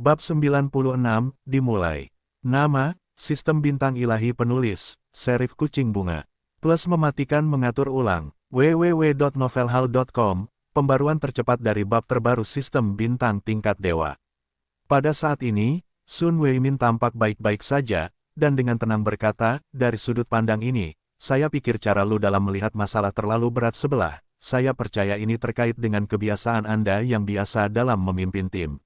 Bab 96, dimulai. Nama, Sistem Bintang Ilahi Penulis, Serif Kucing Bunga. Plus mematikan mengatur ulang, www.novelhall.com, pembaruan tercepat dari bab terbaru Sistem Bintang Tingkat Dewa. Pada saat ini, Sun Weimin tampak baik-baik saja, dan dengan tenang berkata, dari sudut pandang ini, saya pikir cara lu dalam melihat masalah terlalu berat sebelah, saya percaya ini terkait dengan kebiasaan Anda yang biasa dalam memimpin tim.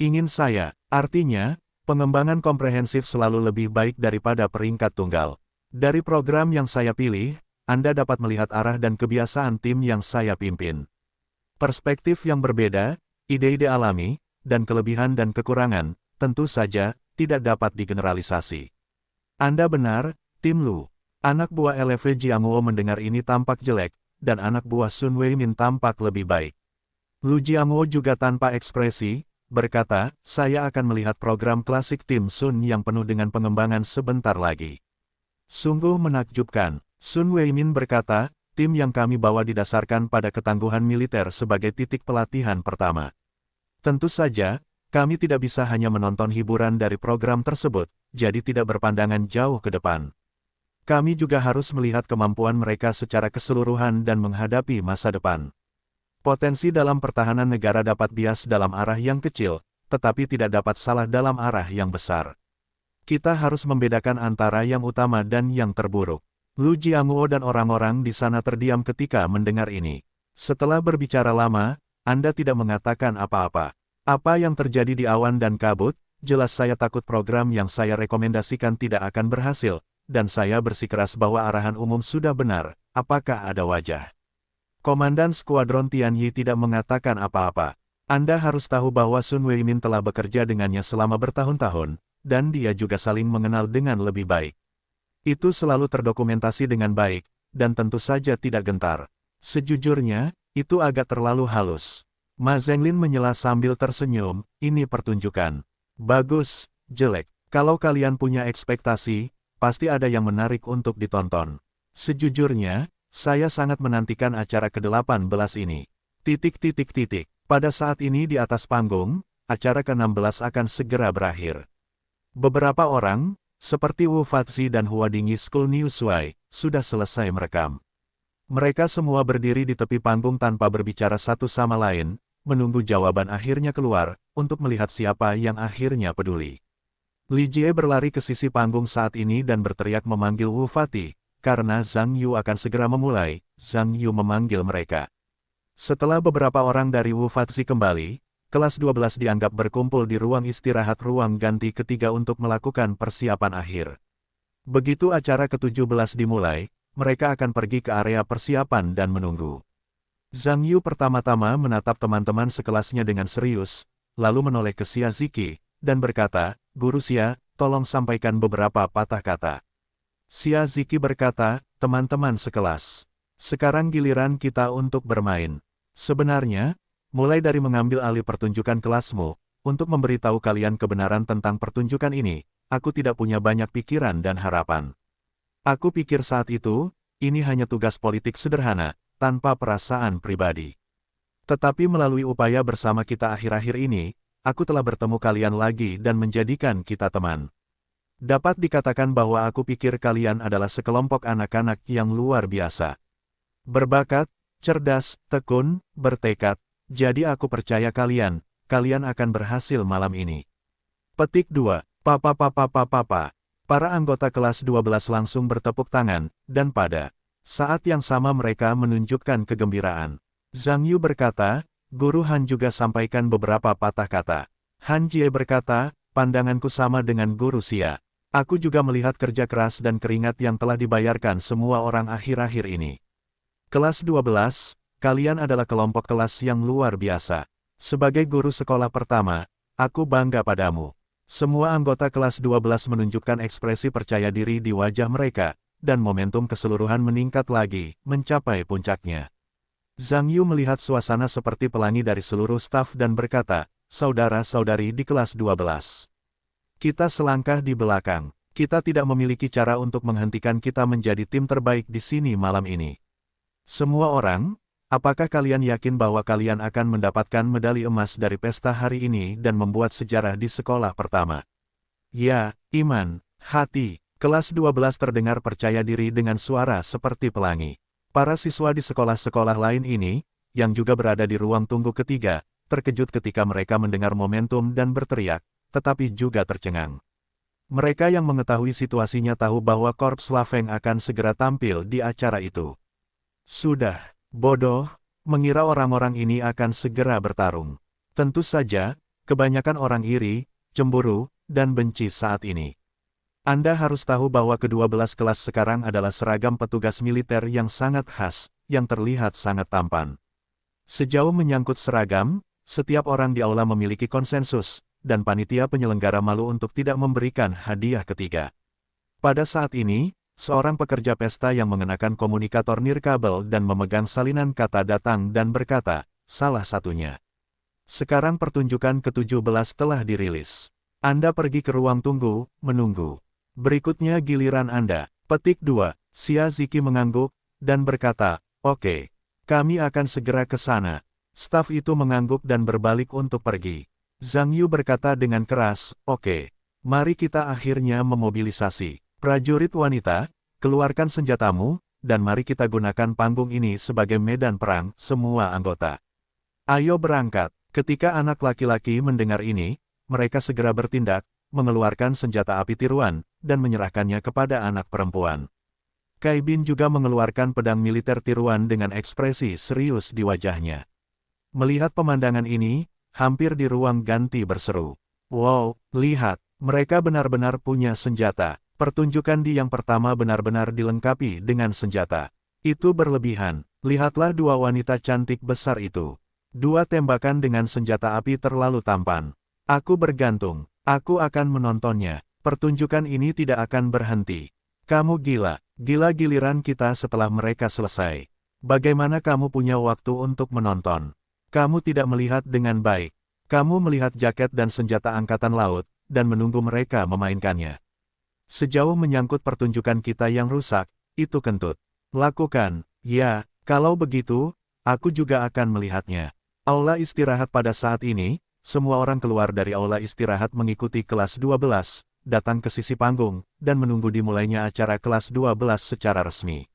Ingin saya, artinya, pengembangan komprehensif selalu lebih baik daripada peringkat tunggal. Dari program yang saya pilih, Anda dapat melihat arah dan kebiasaan tim yang saya pimpin. Perspektif yang berbeda, ide-ide alami, dan kelebihan dan kekurangan, tentu saja, tidak dapat digeneralisasi. Anda benar, Tim Lu. Anak buah LV Jiangwo mendengar ini tampak jelek, dan anak buah Sun Weimin tampak lebih baik. Lu Jiangwo juga tanpa ekspresi, berkata, saya akan melihat program klasik tim Sun yang penuh dengan pengembangan sebentar lagi. Sungguh menakjubkan, Sun Weimin berkata, tim yang kami bawa didasarkan pada ketangguhan militer sebagai titik pelatihan pertama. Tentu saja, kami tidak bisa hanya menonton hiburan dari program tersebut, jadi tidak berpandangan jauh ke depan. Kami juga harus melihat kemampuan mereka secara keseluruhan dan menghadapi masa depan. Potensi dalam pertahanan negara dapat bias dalam arah yang kecil, tetapi tidak dapat salah dalam arah yang besar. Kita harus membedakan antara yang utama dan yang terburuk. Lu Jiangwo dan orang-orang di sana terdiam ketika mendengar ini. Setelah berbicara lama, Anda tidak mengatakan apa-apa. Apa yang terjadi di awan dan kabut, jelas saya takut program yang saya rekomendasikan tidak akan berhasil, dan saya bersikeras bahwa arahan umum sudah benar. Apakah ada wajah? Komandan Skuadron Tianyi tidak mengatakan apa-apa. Anda harus tahu bahwa Sun Weimin telah bekerja dengannya selama bertahun-tahun, dan dia juga saling mengenal dengan lebih baik. Itu selalu terdokumentasi dengan baik, dan tentu saja tidak gentar. Sejujurnya, itu agak terlalu halus. Ma Zhenglin menyela sambil tersenyum, ini pertunjukan. Bagus, jelek. Kalau kalian punya ekspektasi, pasti ada yang menarik untuk ditonton. Sejujurnya, saya sangat menantikan acara ke-18 ini. Pada saat ini di atas panggung, acara ke-16 akan segera berakhir. Beberapa orang, seperti Wu Fatzi dan Huadingi School New Shuai, sudah selesai merekam. Mereka semua berdiri di tepi panggung tanpa berbicara satu sama lain, menunggu jawaban akhirnya keluar, untuk melihat siapa yang akhirnya peduli. Li Jie berlari ke sisi panggung saat ini dan berteriak memanggil Wu Fatzi. Karena Zhang Yu akan segera memulai, Zhang Yu memanggil mereka. Setelah beberapa orang dari Wu Fatzi kembali, kelas 12 dianggap berkumpul di ruang istirahat ruang ganti ketiga untuk melakukan persiapan akhir. Begitu acara ke-17 dimulai, mereka akan pergi ke area persiapan dan menunggu. Zhang Yu pertama-tama menatap teman-teman sekelasnya dengan serius, lalu menoleh ke Xia Ziki, dan berkata, Guru Xia, tolong sampaikan beberapa patah kata. Xia Ziki berkata, teman-teman sekelas. Sekarang giliran kita untuk bermain. Sebenarnya, mulai dari mengambil alih pertunjukan kelasmu, untuk memberitahu kalian kebenaran tentang pertunjukan ini, aku tidak punya banyak pikiran dan harapan. Aku pikir saat itu, ini hanya tugas politik sederhana, tanpa perasaan pribadi. Tetapi melalui upaya bersama kita akhir-akhir ini, aku telah bertemu kalian lagi dan menjadikan kita teman. Dapat dikatakan bahwa aku pikir kalian adalah sekelompok anak-anak yang luar biasa. Berbakat, cerdas, tekun, bertekad, jadi aku percaya kalian akan berhasil malam ini. Petik 2. Papa. Para anggota kelas 12 langsung bertepuk tangan, dan pada saat yang sama mereka menunjukkan kegembiraan. Zhang Yu berkata, Guru Han juga sampaikan beberapa patah kata. Han Jie berkata, pandanganku sama dengan Guru Xia. Aku juga melihat kerja keras dan keringat yang telah dibayarkan semua orang akhir-akhir ini. Kelas 12, kalian adalah kelompok kelas yang luar biasa. Sebagai guru sekolah pertama, aku bangga padamu. Semua anggota kelas 12 menunjukkan ekspresi percaya diri di wajah mereka, dan momentum keseluruhan meningkat lagi, mencapai puncaknya. Zhang Yu melihat suasana seperti pelangi dari seluruh staf dan berkata, saudara-saudari di kelas 12. Kita selangkah di belakang. Kita tidak memiliki cara untuk menghentikan kita menjadi tim terbaik di sini malam ini. Semua orang, Apakah kalian yakin bahwa kalian akan mendapatkan medali emas dari pesta hari ini dan membuat sejarah di sekolah pertama? Ya, iman, hati. Kelas 12 terdengar percaya diri dengan suara seperti pelangi. Para siswa di sekolah-sekolah lain ini, yang juga berada di ruang tunggu ketiga, terkejut ketika mereka mendengar momentum dan berteriak, tetapi juga tercengang. Mereka yang mengetahui situasinya tahu bahwa Korps Laveng akan segera tampil di acara itu. Sudah, bodoh, mengira orang-orang ini akan segera bertarung. Tentu saja, kebanyakan orang iri, cemburu, dan benci saat ini. Anda harus tahu bahwa ke-12 kelas sekarang adalah seragam petugas militer yang sangat khas, yang terlihat sangat tampan. Sejauh menyangkut seragam, setiap orang di aula memiliki konsensus, dan panitia penyelenggara malu untuk tidak memberikan hadiah ketiga. Pada saat ini, seorang pekerja pesta yang mengenakan komunikator nirkabel dan memegang salinan kata datang dan berkata, salah satunya. Sekarang pertunjukan ke-17 telah dirilis. Anda pergi ke ruang tunggu, menunggu. Berikutnya giliran Anda. Petik 2, Xia Ziki mengangguk, dan berkata, oke, kami akan segera ke sana. Staf itu mengangguk dan berbalik untuk pergi. Zhang Yu berkata dengan keras, oke, mari kita akhirnya memobilisasi. Prajurit wanita, keluarkan senjatamu, dan mari kita gunakan panggung ini sebagai medan perang, semua anggota. Ayo berangkat. Ketika anak laki-laki mendengar ini, mereka segera bertindak, mengeluarkan senjata api tiruan, dan menyerahkannya kepada anak perempuan. Kai Bin juga mengeluarkan pedang militer tiruan dengan ekspresi serius di wajahnya. Melihat pemandangan ini, hampir di ruang ganti berseru. Wow, lihat, mereka benar-benar punya senjata. Pertunjukan di yang pertama benar-benar dilengkapi dengan senjata. Itu berlebihan, lihatlah dua wanita cantik besar itu. Dua tembakan dengan senjata api terlalu tampan. Aku bergantung, aku akan menontonnya. Pertunjukan ini tidak akan berhenti. Kamu gila, gila giliran kita setelah mereka selesai. Bagaimana kamu punya waktu untuk menonton? Kamu tidak melihat dengan baik. Kamu melihat jaket dan senjata angkatan laut, dan menunggu mereka memainkannya. Sejauh menyangkut pertunjukan kita yang rusak, itu kentut. Lakukan, ya, kalau begitu, aku juga akan melihatnya. Aula istirahat pada saat ini, semua orang keluar dari aula istirahat mengikuti kelas 12, datang ke sisi panggung, dan menunggu dimulainya acara kelas 12 secara resmi.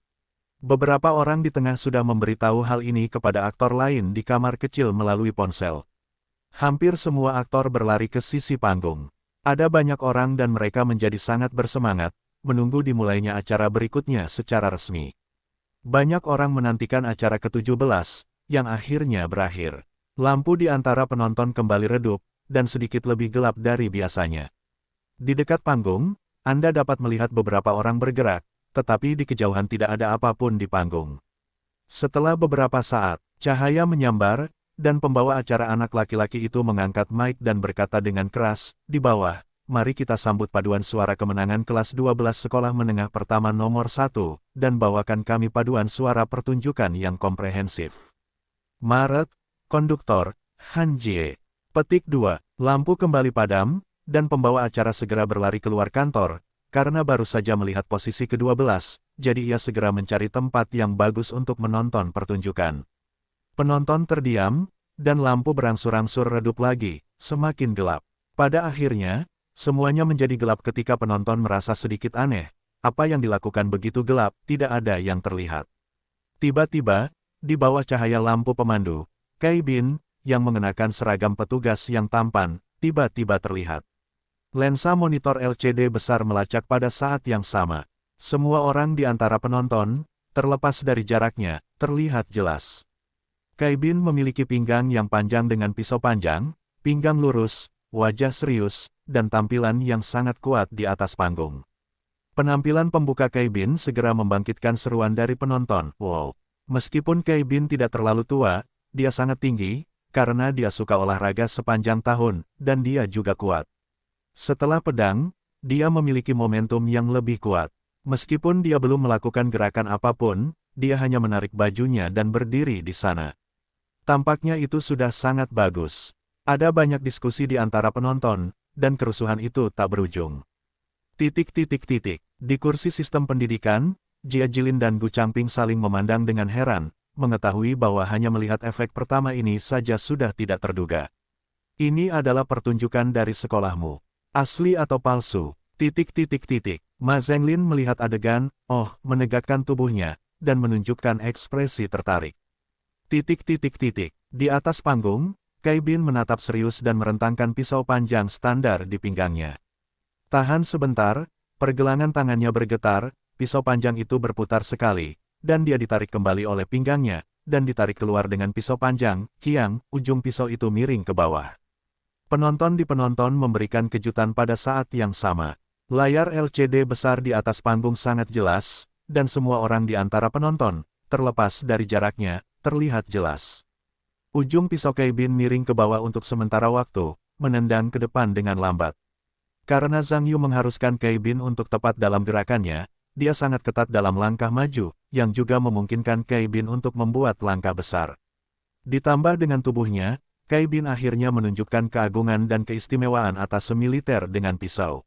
Beberapa orang di tengah sudah memberitahu hal ini kepada aktor lain di kamar kecil melalui ponsel. Hampir semua aktor berlari ke sisi panggung. Ada banyak orang dan mereka menjadi sangat bersemangat, menunggu dimulainya acara berikutnya secara resmi. Banyak orang menantikan acara ke-17, yang akhirnya berakhir. Lampu di antara penonton kembali redup, dan sedikit lebih gelap dari biasanya. Di dekat panggung, Anda dapat melihat beberapa orang bergerak, tetapi di kejauhan tidak ada apapun di panggung. Setelah beberapa saat, cahaya menyambar, dan pembawa acara anak laki-laki itu mengangkat mic dan berkata dengan keras, di bawah, mari kita sambut paduan suara kemenangan kelas 12 sekolah menengah pertama nomor 1, dan bawakan kami paduan suara pertunjukan yang komprehensif. Maret, Konduktor, Han Jie. Petik 2, lampu kembali padam, dan pembawa acara segera berlari keluar kantor, karena baru saja melihat posisi ke-12, jadi ia segera mencari tempat yang bagus untuk menonton pertunjukan. Penonton terdiam, dan lampu berangsur-angsur redup lagi, semakin gelap. Pada akhirnya, semuanya menjadi gelap ketika penonton merasa sedikit aneh, apa yang dilakukan begitu gelap, tidak ada yang terlihat. Tiba-tiba, di bawah cahaya lampu pemandu, Kai Bin, yang mengenakan seragam petugas yang tampan, tiba-tiba terlihat. Lensa monitor LCD besar melacak pada saat yang sama. Semua orang di antara penonton, terlepas dari jaraknya, terlihat jelas. Kai Bin memiliki pinggang yang panjang dengan pisau panjang, pinggang lurus, wajah serius, dan tampilan yang sangat kuat di atas panggung. Penampilan pembuka Kai Bin segera membangkitkan seruan dari penonton. Wow! Meskipun Kai Bin tidak terlalu tua, dia sangat tinggi, karena dia suka olahraga sepanjang tahun, dan dia juga kuat. Setelah pedang, dia memiliki momentum yang lebih kuat. Meskipun dia belum melakukan gerakan apapun, dia hanya menarik bajunya dan berdiri di sana. Tampaknya itu sudah sangat bagus. Ada banyak diskusi di antara penonton, dan kerusuhan itu tak berujung. Di kursi sistem pendidikan, Jia Jilin dan Gu Changping saling memandang dengan heran, mengetahui bahwa hanya melihat efek pertama ini saja sudah tidak terduga. Ini adalah pertunjukan dari sekolahmu. Asli atau palsu? Ma Zhenglin melihat adegan, menegakkan tubuhnya, dan menunjukkan ekspresi tertarik. Di atas panggung, Cai Bin menatap serius dan merentangkan pisau panjang standar di pinggangnya. Tahan sebentar, pergelangan tangannya bergetar, pisau panjang itu berputar sekali, dan dia ditarik kembali oleh pinggangnya, dan ditarik keluar dengan pisau panjang, kiang, ujung pisau itu miring ke bawah. Penonton memberikan kejutan pada saat yang sama. Layar LCD besar di atas panggung sangat jelas, dan semua orang di antara penonton, terlepas dari jaraknya, terlihat jelas. Ujung pisau Cai Bin miring ke bawah untuk sementara waktu, menendang ke depan dengan lambat. Karena Zhang Yu mengharuskan Cai Bin untuk tepat dalam gerakannya, dia sangat ketat dalam langkah maju, yang juga memungkinkan Cai Bin untuk membuat langkah besar. Ditambah dengan tubuhnya, Cai Bin akhirnya menunjukkan keagungan dan keistimewaan atas semiliter dengan pisau.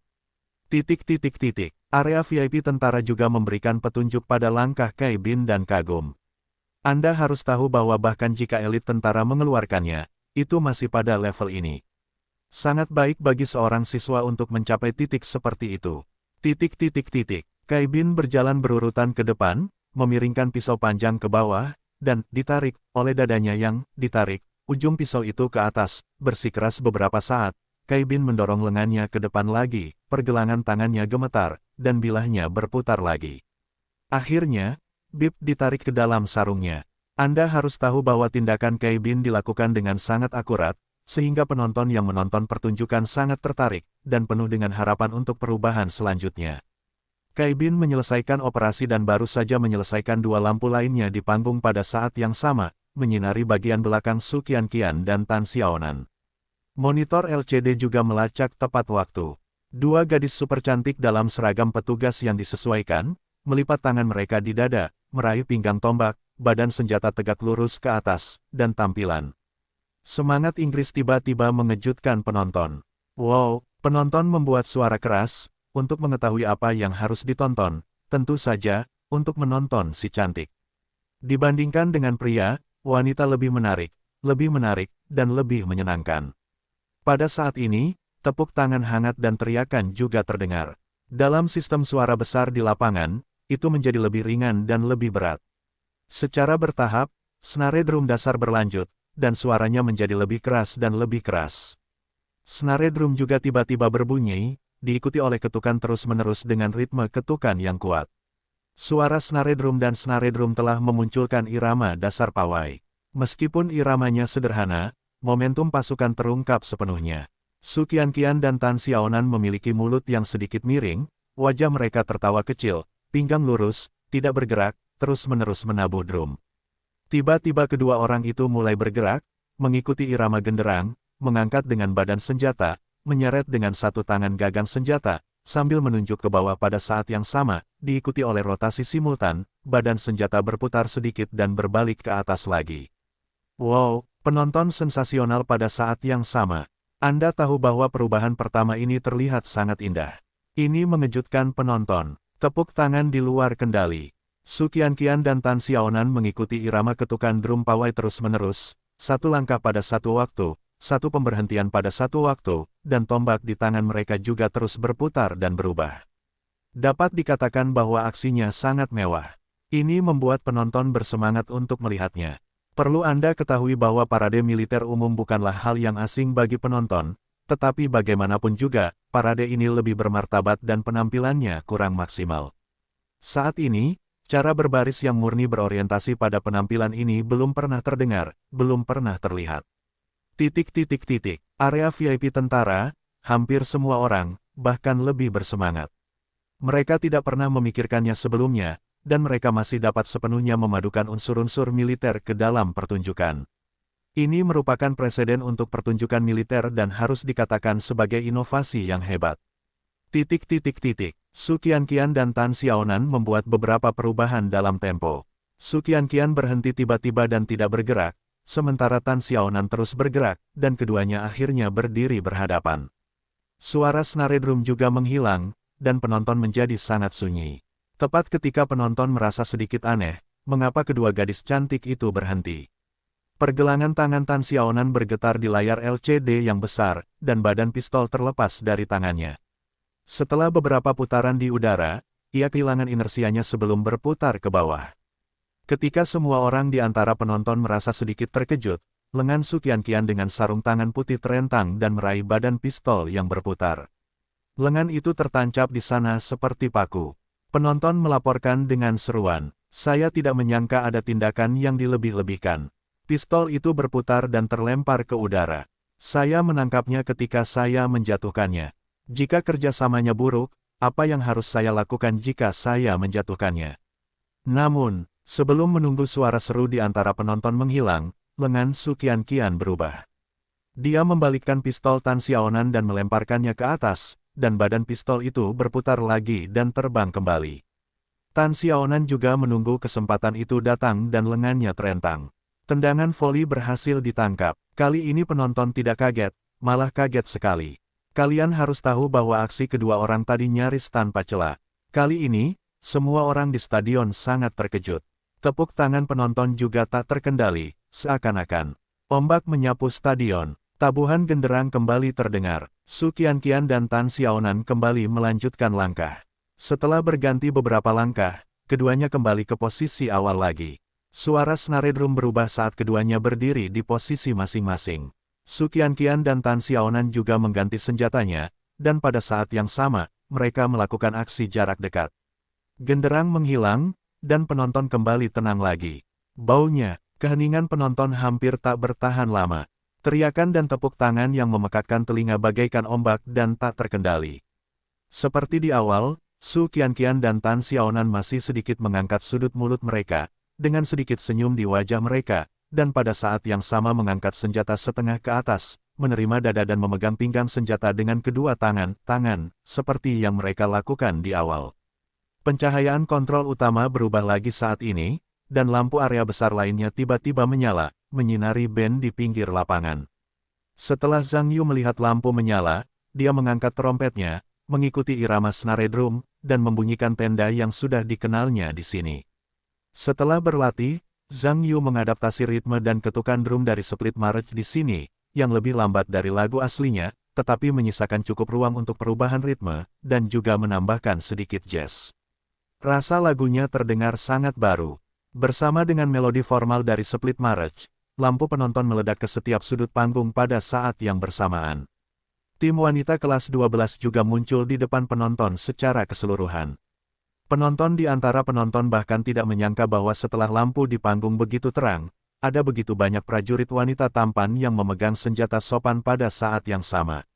Area VIP tentara juga memberikan petunjuk pada langkah Cai Bin dan kagum. Anda harus tahu bahwa bahkan jika elit tentara mengeluarkannya, itu masih pada level ini. Sangat baik bagi seorang siswa untuk mencapai titik seperti itu. Cai Bin berjalan berurutan ke depan, memiringkan pisau panjang ke bawah, dan ditarik oleh dadanya yang ditarik, ujung pisau itu ke atas, bersikeras beberapa saat. Cai Bin mendorong lengannya ke depan lagi, pergelangan tangannya gemetar, dan bilahnya berputar lagi. Akhirnya, bib ditarik ke dalam sarungnya. Anda harus tahu bahwa tindakan Cai Bin dilakukan dengan sangat akurat, sehingga penonton yang menonton pertunjukan sangat tertarik, dan penuh dengan harapan untuk perubahan selanjutnya. Cai Bin menyelesaikan operasi dan baru saja menyelesaikan dua lampu lainnya di panggung pada saat yang sama, menyinari bagian belakang Su Qianqian dan Tan Xiaonan. Monitor LCD juga melacak tepat waktu. Dua gadis super cantik dalam seragam petugas yang disesuaikan, melipat tangan mereka di dada, meraih pinggang tombak, badan senjata tegak lurus ke atas, dan tampilan. Semangat Inggris tiba-tiba mengejutkan penonton. Wow, penonton membuat suara keras, untuk mengetahui apa yang harus ditonton, tentu saja, untuk menonton si cantik. Dibandingkan dengan pria, wanita lebih menarik, dan lebih menyenangkan. Pada saat ini, tepuk tangan hangat dan teriakan juga terdengar. Dalam sistem suara besar di lapangan, itu menjadi lebih ringan dan lebih berat. Secara bertahap, senare drum dasar berlanjut, dan suaranya menjadi lebih keras dan lebih keras. Senare drum juga tiba-tiba berbunyi, diikuti oleh ketukan terus-menerus dengan ritme ketukan yang kuat. Suara senare drum dan senare drum telah memunculkan irama dasar pawai. Meskipun iramanya sederhana, momentum pasukan terungkap sepenuhnya. Su Qianqian dan Tan Xiaonan memiliki mulut yang sedikit miring, wajah mereka tertawa kecil, pinggang lurus, tidak bergerak, terus-menerus menabuh drum. Tiba-tiba kedua orang itu mulai bergerak, mengikuti irama genderang, mengangkat dengan badan senjata, menyeret dengan satu tangan gagang senjata, sambil menunjuk ke bawah pada saat yang sama, diikuti oleh rotasi simultan, badan senjata berputar sedikit dan berbalik ke atas lagi. Wow, penonton sensasional pada saat yang sama. Anda tahu bahwa perubahan pertama ini terlihat sangat indah. Ini mengejutkan penonton. Tepuk tangan di luar kendali. Su Qianqian dan Tan Xiaonan mengikuti irama ketukan drum pawai terus-menerus, satu langkah pada satu waktu, satu pemberhentian pada satu waktu, dan tombak di tangan mereka juga terus berputar dan berubah. Dapat dikatakan bahwa aksinya sangat mewah. Ini membuat penonton bersemangat untuk melihatnya. Perlu Anda ketahui bahwa parade militer umum bukanlah hal yang asing bagi penonton, tetapi bagaimanapun juga, parade ini lebih bermartabat dan penampilannya kurang maksimal. Saat ini, cara berbaris yang murni berorientasi pada penampilan ini belum pernah terdengar, belum pernah terlihat. Area VIP tentara, hampir semua orang, bahkan lebih bersemangat. Mereka tidak pernah memikirkannya sebelumnya, dan mereka masih dapat sepenuhnya memadukan unsur-unsur militer ke dalam pertunjukan. Ini merupakan preseden untuk pertunjukan militer dan harus dikatakan sebagai inovasi yang hebat. Su Qianqian dan Tan Xiaonan membuat beberapa perubahan dalam tempo. Su Qianqian berhenti tiba-tiba dan tidak bergerak, sementara Tan Xiaonan terus bergerak, dan keduanya akhirnya berdiri berhadapan. Suara senare drum juga menghilang, dan penonton menjadi sangat sunyi. Tepat ketika penonton merasa sedikit aneh, mengapa kedua gadis cantik itu berhenti. Pergelangan tangan Tan Xiaonan bergetar di layar LCD yang besar, dan badan pistol terlepas dari tangannya. Setelah beberapa putaran di udara, ia kehilangan inersianya sebelum berputar ke bawah. Ketika semua orang di antara penonton merasa sedikit terkejut, lengan Su Qianqian dengan sarung tangan putih terentang dan meraih badan pistol yang berputar. Lengan itu tertancap di sana seperti paku. Penonton melaporkan dengan seruan, "Saya tidak menyangka ada tindakan yang dilebih-lebihkan." Pistol itu berputar dan terlempar ke udara. Saya menangkapnya ketika saya menjatuhkannya. Jika kerjasamanya buruk, apa yang harus saya lakukan jika saya menjatuhkannya? Namun, sebelum menunggu suara seru di antara penonton menghilang, lengan Su Qianqian berubah. Dia membalikkan pistol Tan Xiaonan dan melemparkannya ke atas, dan badan pistol itu berputar lagi dan terbang kembali. Tan Xiaonan juga menunggu kesempatan itu datang dan lengannya terentang. Tendangan voli berhasil ditangkap. Kali ini penonton tidak kaget, malah kaget sekali. Kalian harus tahu bahwa aksi kedua orang tadi nyaris tanpa celah. Kali ini, semua orang di stadion sangat terkejut. Tepuk tangan penonton juga tak terkendali, seakan-akan ombak menyapu stadion. Tabuhan genderang kembali terdengar. Su Qianqian dan Tan Xiaonan kembali melanjutkan langkah. Setelah berganti beberapa langkah, keduanya kembali ke posisi awal lagi. Suara snare drum berubah saat keduanya berdiri di posisi masing-masing. Su Qianqian dan Tan Xiaonan juga mengganti senjatanya, dan pada saat yang sama, mereka melakukan aksi jarak dekat. Genderang menghilang, dan penonton kembali tenang lagi. Baunya, keheningan penonton hampir tak bertahan lama. Teriakan dan tepuk tangan yang memekakkan telinga bagaikan ombak dan tak terkendali. Seperti di awal, Su Qianqian dan Tan Xiaonan masih sedikit mengangkat sudut mulut mereka, dengan sedikit senyum di wajah mereka, dan pada saat yang sama mengangkat senjata setengah ke atas, menerima dada dan memegang pinggang senjata dengan kedua tangan, seperti yang mereka lakukan di awal. Pencahayaan kontrol utama berubah lagi saat ini, dan lampu area besar lainnya tiba-tiba menyala, menyinari band di pinggir lapangan. Setelah Zhang Yu melihat lampu menyala, dia mengangkat trompetnya, mengikuti irama snare drum, dan membunyikan tenda yang sudah dikenalnya di sini. Setelah berlatih, Zhang Yu mengadaptasi ritme dan ketukan drum dari Split March di sini, yang lebih lambat dari lagu aslinya, tetapi menyisakan cukup ruang untuk perubahan ritme, dan juga menambahkan sedikit jazz. Rasa lagunya terdengar sangat baru. Bersama dengan melodi formal dari Split March, lampu penonton meledak ke setiap sudut panggung pada saat yang bersamaan. Tim wanita kelas 12 juga muncul di depan penonton secara keseluruhan. Penonton di antara penonton bahkan tidak menyangka bahwa setelah lampu di panggung begitu terang, ada begitu banyak prajurit wanita tampan yang memegang senjata sopan pada saat yang sama.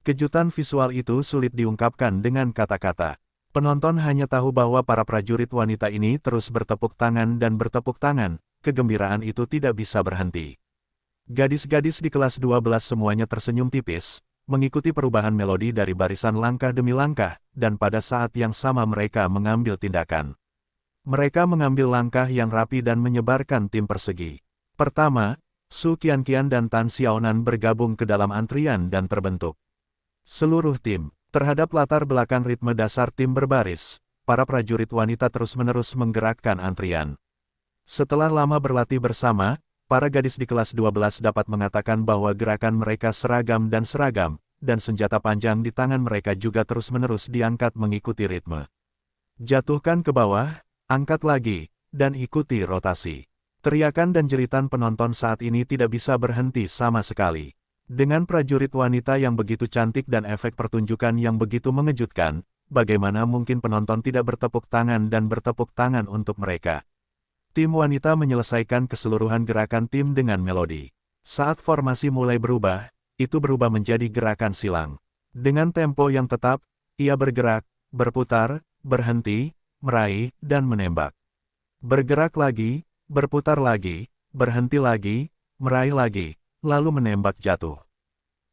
Kejutan visual itu sulit diungkapkan dengan kata-kata. Penonton hanya tahu bahwa para prajurit wanita ini terus bertepuk tangan dan bertepuk tangan, kegembiraan itu tidak bisa berhenti. Gadis-gadis di kelas 12 semuanya tersenyum tipis, mengikuti perubahan melodi dari barisan langkah demi langkah, dan pada saat yang sama mereka mengambil tindakan. Mereka mengambil langkah yang rapi dan menyebarkan tim persegi. Pertama, Su Qianqian dan Tan Xiaonan bergabung ke dalam antrian dan terbentuk seluruh tim. Terhadap latar belakang ritme dasar tim berbaris, para prajurit wanita terus-menerus menggerakkan antrian. Setelah lama berlatih bersama, para gadis di kelas 12 dapat mengatakan bahwa gerakan mereka seragam, dan senjata panjang di tangan mereka juga terus-menerus diangkat mengikuti ritme. Jatuhkan ke bawah, angkat lagi, dan ikuti rotasi. Teriakan dan jeritan penonton saat ini tidak bisa berhenti sama sekali. Dengan prajurit wanita yang begitu cantik dan efek pertunjukan yang begitu mengejutkan, bagaimana mungkin penonton tidak bertepuk tangan dan bertepuk tangan untuk mereka? Tim wanita menyelesaikan keseluruhan gerakan tim dengan melodi. Saat formasi mulai berubah, itu berubah menjadi gerakan silang. Dengan tempo yang tetap, ia bergerak, berputar, berhenti, meraih, dan menembak. Bergerak lagi, berputar lagi, berhenti lagi, meraih lagi, lalu menembak jatuh.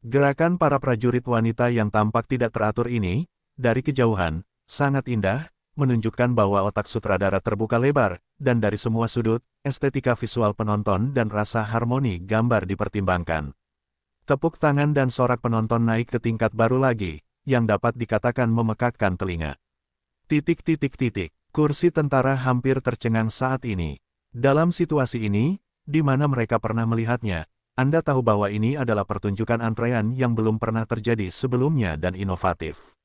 Gerakan para prajurit wanita yang tampak tidak teratur ini, dari kejauhan, sangat indah, menunjukkan bahwa otak sutradara terbuka lebar, dan dari semua sudut, estetika visual penonton dan rasa harmoni gambar dipertimbangkan. Tepuk tangan dan sorak penonton naik ke tingkat baru lagi, yang dapat dikatakan memekakkan telinga. Kursi tentara hampir tercengang saat ini. Dalam situasi ini, di mana mereka pernah melihatnya, Anda tahu bahwa ini adalah pertunjukan antrean yang belum pernah terjadi sebelumnya dan inovatif.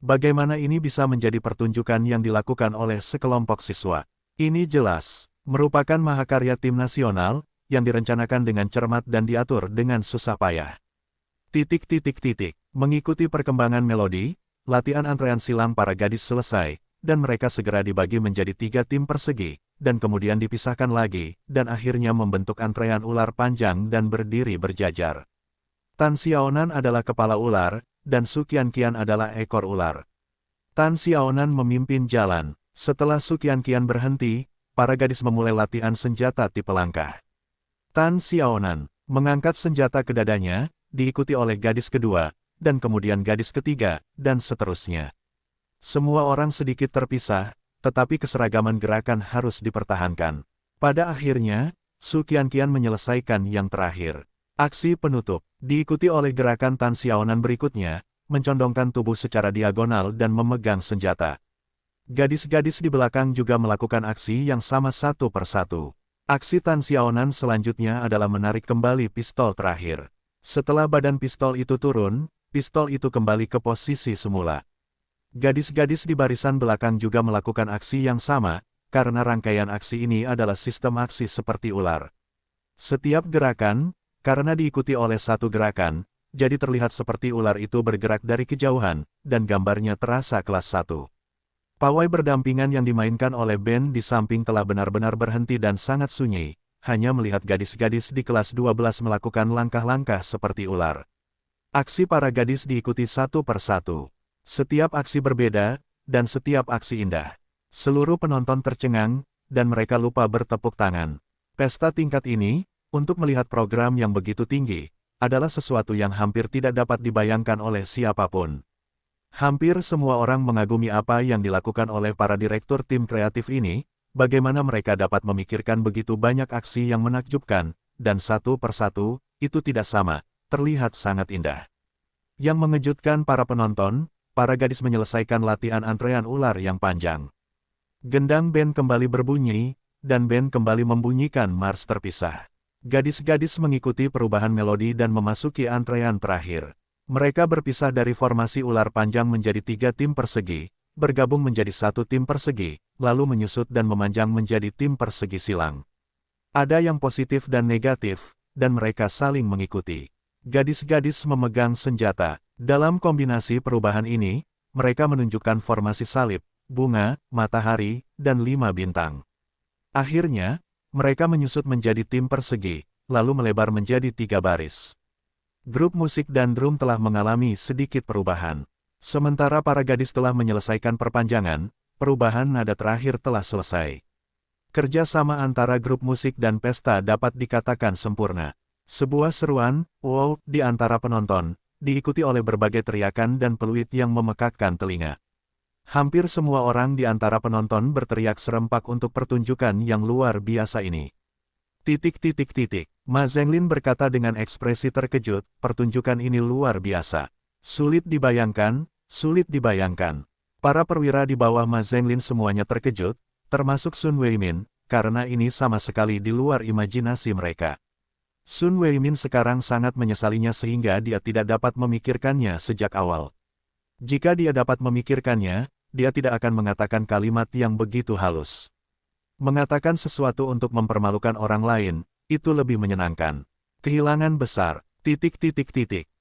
Bagaimana ini bisa menjadi pertunjukan yang dilakukan oleh sekelompok siswa? Ini jelas merupakan mahakarya tim nasional yang direncanakan dengan cermat dan diatur dengan susah payah. Mengikuti perkembangan melodi, latihan antrean silang para gadis selesai, dan mereka segera dibagi menjadi 3 tim persegi, dan kemudian dipisahkan lagi, dan akhirnya membentuk antrean ular panjang dan berdiri berjajar. Tan Xiaonan adalah kepala ular, dan Su Qianqian adalah ekor ular. Tan Xiaonan memimpin jalan. Setelah Su Qianqian berhenti, para gadis memulai latihan senjata tipe langkah. Tan Xiaonan mengangkat senjata ke dadanya, diikuti oleh gadis kedua, dan kemudian gadis ketiga, dan seterusnya. Semua orang sedikit terpisah, tetapi keseragaman gerakan harus dipertahankan. Pada akhirnya, Su Qianqian menyelesaikan yang terakhir. Aksi penutup, diikuti oleh gerakan Tan Xiaonan berikutnya, mencondongkan tubuh secara diagonal dan memegang senjata. Gadis-gadis di belakang juga melakukan aksi yang sama satu persatu. Aksi Tan Xiaonan selanjutnya adalah menarik kembali pistol terakhir. Setelah badan pistol itu turun, pistol itu kembali ke posisi semula. Gadis-gadis di barisan belakang juga melakukan aksi yang sama, karena rangkaian aksi ini adalah sistem aksi seperti ular. Setiap gerakan, karena diikuti oleh satu gerakan, jadi terlihat seperti ular itu bergerak dari kejauhan, dan gambarnya terasa kelas 1. Pawai berdampingan yang dimainkan oleh band di samping telah benar-benar berhenti dan sangat sunyi, hanya melihat gadis-gadis di kelas 12 melakukan langkah-langkah seperti ular. Aksi para gadis diikuti satu persatu. Setiap aksi berbeda, dan setiap aksi indah. Seluruh penonton tercengang, dan mereka lupa bertepuk tangan. Pesta tingkat ini, untuk melihat program yang begitu tinggi, adalah sesuatu yang hampir tidak dapat dibayangkan oleh siapapun. Hampir semua orang mengagumi apa yang dilakukan oleh para direktur tim kreatif ini, bagaimana mereka dapat memikirkan begitu banyak aksi yang menakjubkan, dan satu persatu, itu tidak sama, terlihat sangat indah. Yang mengejutkan para penonton, para gadis menyelesaikan latihan antrean ular yang panjang. Gendang band kembali berbunyi, dan band kembali membunyikan mars terpisah. Gadis-gadis mengikuti perubahan melodi dan memasuki antrean terakhir. Mereka berpisah dari formasi ular panjang menjadi 3 tim persegi, bergabung menjadi 1 tim persegi, lalu menyusut dan memanjang menjadi tim persegi silang. Ada yang positif dan negatif, dan mereka saling mengikuti. Gadis-gadis memegang senjata. Dalam kombinasi perubahan ini, mereka menunjukkan formasi salib, bunga, matahari, dan 5 bintang. Akhirnya, mereka menyusut menjadi tim persegi, lalu melebar menjadi 3 baris. Grup musik dan drum telah mengalami sedikit perubahan. Sementara para gadis telah menyelesaikan perpanjangan, perubahan nada terakhir telah selesai. Kerja sama antara grup musik dan pesta dapat dikatakan sempurna. Sebuah seruan, wow, di antara penonton, diikuti oleh berbagai teriakan dan peluit yang memekakkan telinga. Hampir semua orang di antara penonton berteriak serempak untuk pertunjukan yang luar biasa ini. Ma Zhenglin berkata dengan ekspresi terkejut, pertunjukan ini luar biasa. Sulit dibayangkan, sulit dibayangkan. Para perwira di bawah Ma Zhenglin semuanya terkejut, termasuk Sun Weimin, karena ini sama sekali di luar imajinasi mereka. Sun Weimin sekarang sangat menyesalinya sehingga dia tidak dapat memikirkannya sejak awal. Jika dia dapat memikirkannya, dia tidak akan mengatakan kalimat yang begitu halus. Mengatakan sesuatu untuk mempermalukan orang lain, itu lebih menyenangkan. Kehilangan besar,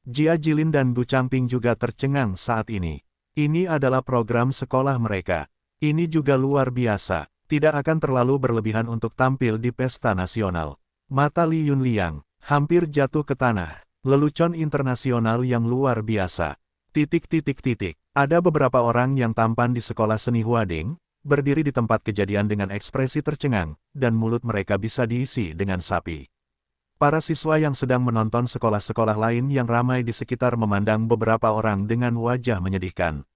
Jia Jilin dan Gu Changping juga tercengang saat ini. Ini adalah program sekolah mereka. Ini juga luar biasa, tidak akan terlalu berlebihan untuk tampil di pesta nasional. Mata Li Yunliang hampir jatuh ke tanah. Lelucon internasional yang luar biasa. Ada beberapa orang yang tampan di sekolah seni Huading, berdiri di tempat kejadian dengan ekspresi tercengang, dan mulut mereka bisa diisi dengan sapi. Para siswa yang sedang menonton sekolah-sekolah lain yang ramai di sekitar memandang beberapa orang dengan wajah menyedihkan.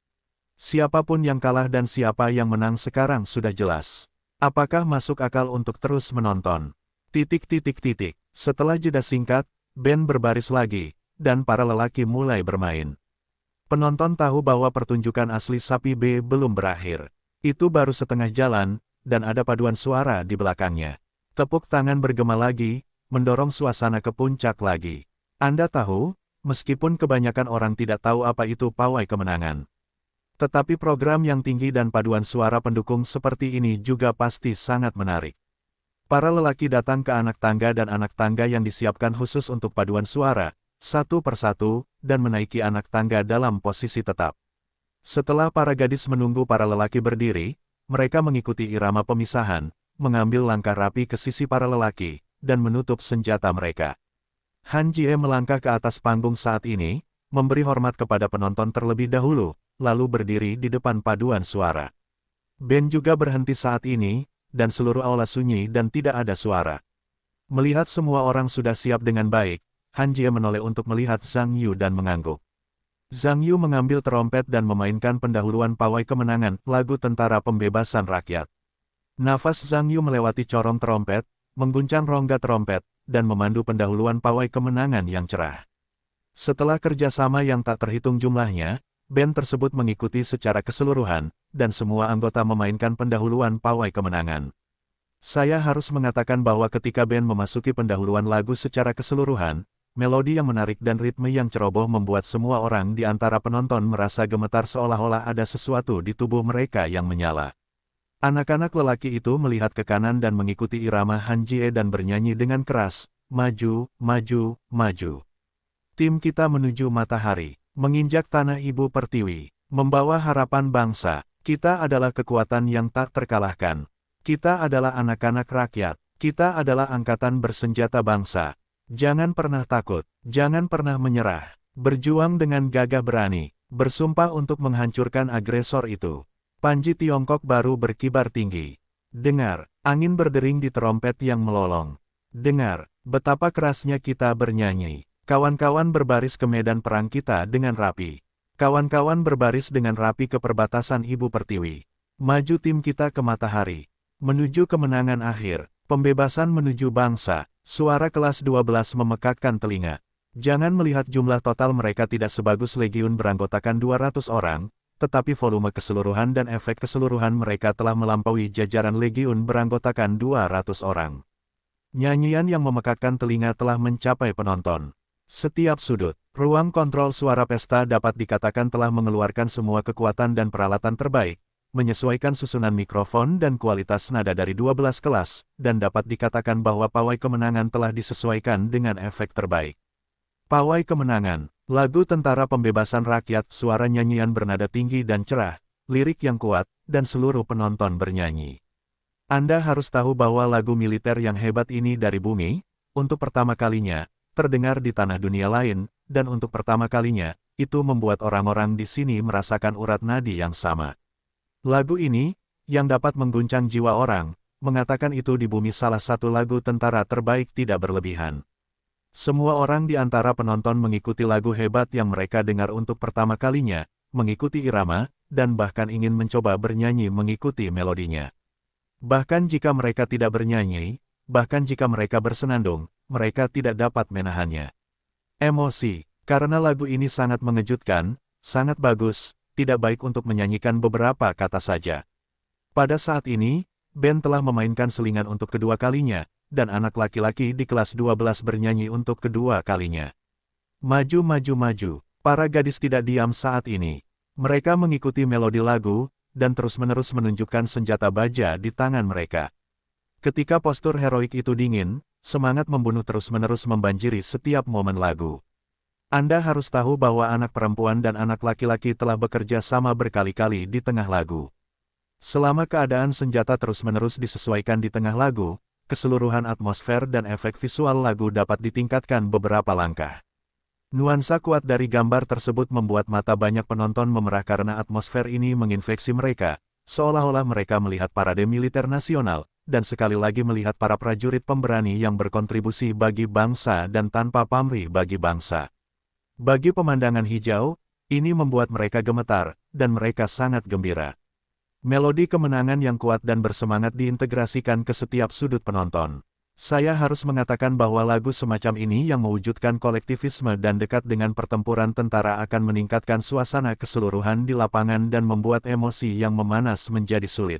Siapapun yang kalah dan siapa yang menang sekarang sudah jelas. Apakah masuk akal untuk terus menonton? Setelah jeda singkat, band berbaris lagi, dan para lelaki mulai bermain. Penonton tahu bahwa pertunjukan asli sapi B belum berakhir. Itu baru setengah jalan, dan ada paduan suara di belakangnya. Tepuk tangan bergema lagi, mendorong suasana ke puncak lagi. Anda tahu, meskipun kebanyakan orang tidak tahu apa itu pawai kemenangan. Tetapi program yang tinggi dan paduan suara pendukung seperti ini juga pasti sangat menarik. Para lelaki datang ke anak tangga dan anak tangga yang disiapkan khusus untuk paduan suara, satu persatu, dan menaiki anak tangga dalam posisi tetap. Setelah para gadis menunggu para lelaki berdiri, mereka mengikuti irama pemisahan, mengambil langkah rapi ke sisi para lelaki, dan menutup senjata mereka. Han Jie melangkah ke atas panggung saat ini, memberi hormat kepada penonton terlebih dahulu, lalu berdiri di depan paduan suara. Ben juga berhenti saat ini, dan seluruh aula sunyi dan tidak ada suara. Melihat semua orang sudah siap dengan baik, Han Jie menoleh untuk melihat Zhang Yu dan mengangguk. Zhang Yu mengambil trompet dan memainkan pendahuluan pawai kemenangan, lagu tentara pembebasan rakyat. Nafas Zhang Yu melewati corong trompet, mengguncang rongga trompet, dan memandu pendahuluan pawai kemenangan yang cerah. Setelah kerjasama yang tak terhitung jumlahnya, band tersebut mengikuti secara keseluruhan, dan semua anggota memainkan pendahuluan pawai kemenangan. Saya harus mengatakan bahwa ketika band memasuki pendahuluan lagu secara keseluruhan, melodi yang menarik dan ritme yang ceroboh membuat semua orang di antara penonton merasa gemetar seolah-olah ada sesuatu di tubuh mereka yang menyala. Anak-anak lelaki itu melihat ke kanan dan mengikuti irama Han Jie dan bernyanyi dengan keras, "Maju, maju, maju. Tim kita menuju matahari, menginjak tanah ibu pertiwi, membawa harapan bangsa. Kita adalah kekuatan yang tak terkalahkan. Kita adalah anak-anak rakyat. Kita adalah angkatan bersenjata bangsa. Jangan pernah takut, jangan pernah menyerah. Berjuang dengan gagah berani, bersumpah untuk menghancurkan agresor itu." Panji Tiongkok baru berkibar tinggi. Dengar, angin berdering di trompet yang melolong. Dengar, betapa kerasnya kita bernyanyi. Kawan-kawan berbaris ke medan perang kita dengan rapi. Kawan-kawan berbaris dengan rapi ke perbatasan Ibu Pertiwi. Maju tim kita ke matahari. Menuju kemenangan akhir, pembebasan menuju bangsa. Suara kelas 12 memekakkan telinga. Jangan melihat jumlah total mereka tidak sebagus legiun beranggotakan 200 orang, tetapi volume keseluruhan dan efek keseluruhan mereka telah melampaui jajaran legiun beranggotakan 200 orang. Nyanyian yang memekakkan telinga telah mencapai penonton. Setiap sudut, ruang kontrol suara pesta dapat dikatakan telah mengeluarkan semua kekuatan dan peralatan terbaik, menyesuaikan susunan mikrofon dan kualitas nada dari 12 kelas, dan dapat dikatakan bahwa pawai kemenangan telah disesuaikan dengan efek terbaik. Pawai kemenangan, lagu tentara pembebasan rakyat, suara nyanyian bernada tinggi dan cerah, lirik yang kuat, dan seluruh penonton bernyanyi. Anda harus tahu bahwa lagu militer yang hebat ini dari bumi, untuk pertama kalinya, terdengar di tanah dunia lain, dan untuk pertama kalinya, itu membuat orang-orang di sini merasakan urat nadi yang sama. Lagu ini, yang dapat mengguncang jiwa orang, mengatakan itu di bumi salah satu lagu tentara terbaik tidak berlebihan. Semua orang di antara penonton mengikuti lagu hebat yang mereka dengar untuk pertama kalinya, mengikuti irama, dan bahkan ingin mencoba bernyanyi mengikuti melodinya. Bahkan jika mereka tidak bernyanyi, bahkan jika mereka bersenandung, mereka tidak dapat menahannya. Emosi, karena lagu ini sangat mengejutkan, sangat bagus, tidak baik untuk menyanyikan beberapa kata saja. Pada saat ini, band telah memainkan selingan untuk kedua kalinya, dan anak laki-laki di kelas 12 bernyanyi untuk kedua kalinya. Maju, maju, maju. Para gadis tidak diam saat ini. Mereka mengikuti melodi lagu, dan terus-menerus menunjukkan senjata baja di tangan mereka. Ketika postur heroik itu dingin, semangat membunuh terus-menerus membanjiri setiap momen lagu. Anda harus tahu bahwa anak perempuan dan anak laki-laki telah bekerja sama berkali-kali di tengah lagu. Selama keadaan senjata terus-menerus disesuaikan di tengah lagu, keseluruhan atmosfer dan efek visual lagu dapat ditingkatkan beberapa langkah. Nuansa kuat dari gambar tersebut membuat mata banyak penonton memerah karena atmosfer ini menginfeksi mereka, seolah-olah mereka melihat parade militer nasional, dan sekali lagi melihat para prajurit pemberani yang berkontribusi bagi bangsa dan tanpa pamrih bagi bangsa. Bagi pemandangan hijau, ini membuat mereka gemetar, dan mereka sangat gembira. Melodi kemenangan yang kuat dan bersemangat diintegrasikan ke setiap sudut penonton. Saya harus mengatakan bahwa lagu semacam ini yang mewujudkan kolektivisme dan dekat dengan pertempuran tentara akan meningkatkan suasana keseluruhan di lapangan dan membuat emosi yang memanas menjadi sulit.